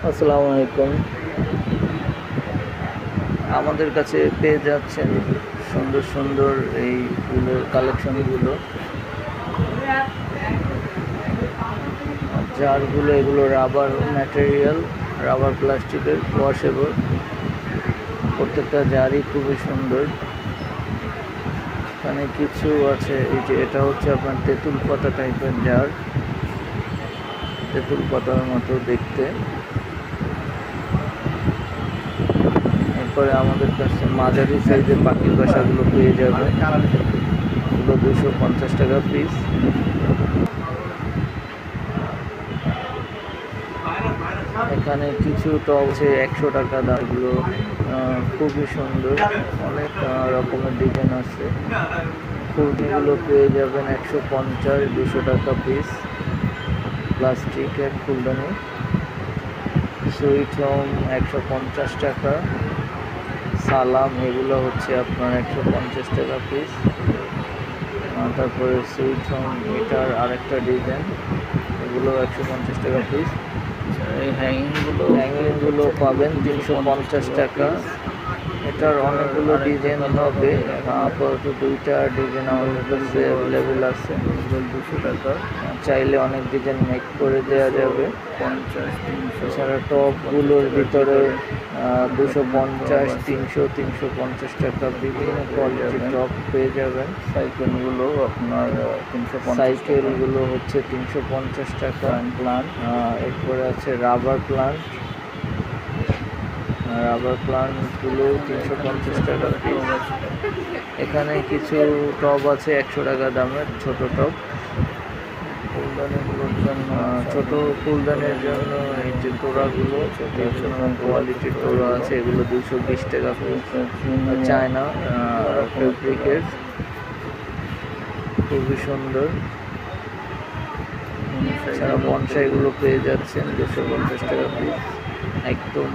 আসসালামু আলাইকুম। আমাদের কাছে পেয়ে যাচ্ছেন সুন্দর সুন্দর এই ফুলের কালেকশনগুলো, জারগুলো এগুলো রাবার ম্যাটেরিয়াল, রাবার প্লাস্টিকের, ওয়াশেবল। প্রত্যেকটা জারই খুবই সুন্দর। এখানে কিছু আছে, এই যে এটা হচ্ছে আপনার তেঁতুল পাতা টাইপের জার, তেঁতুল পাতার মতো দেখতে। এরপরে আমাদের কাছে মাঝারি সাইজের পাখির বাসাগুলো পেয়ে যাবে, এগুলো 250 টাকা পিস। এখানে কিছু টব আছে 100 টাকা দাম, এগুলো খুবই সুন্দর, অনেক রকমের ডিজাইন আছে। ফুলগুলো পেয়ে যাবেন 150, 200 টাকা পিস, প্লাস্টিকের ফুলদানি। সুইট হোম 150 টাকা, সালাম এগুলো হচ্ছে আপনার 150 টাকা পিস। তারপরে সুইট হোম এটার আরেকটা ডিজাইন, এগুলো 150 টাকা পিস। এই হ্যাঙ্গিংগুলো পাবেন 350 টাকা। এটার অনেকগুলো ডিজাইন হবে, আপাতত 2টা ডিজাইন আমাদের কাছে অ্যাভেলেবেল আছে। 200 টাকা, চাইলে অনেক ডিজাইন মেক করে দেওয়া যাবে। 50, 300। এছাড়া টপগুলোর ভিতরে 250, 300, 350 টাকা বিভিন্ন কোয়ালিটির টপ পেয়ে যাবেন। সাইকেলগুলো আপনার 350, সাইকেলগুলো হচ্ছে 350 টাকা। প্লান্ট, এরপরে আছে রাবার প্লান্ট, রাবার প্লান্টগুলো 350 টাকা পিস। এখানে কিছু টব আছে 100 টাকা দামের, ছোট টব ফুলদানিগুলোর জন্য। ছোট ফুলদানির জন্য এই যে তোড়াগুলো, বিভিন্ন কোয়ালিটির তোড়া আছে, এগুলো 220 টাকা পিস। চায়না ফেব্রিকের, খুবই সুন্দর। এছাড়া বনসাইগুলো পেয়ে যাচ্ছেন 250 টাকা পিস, একদম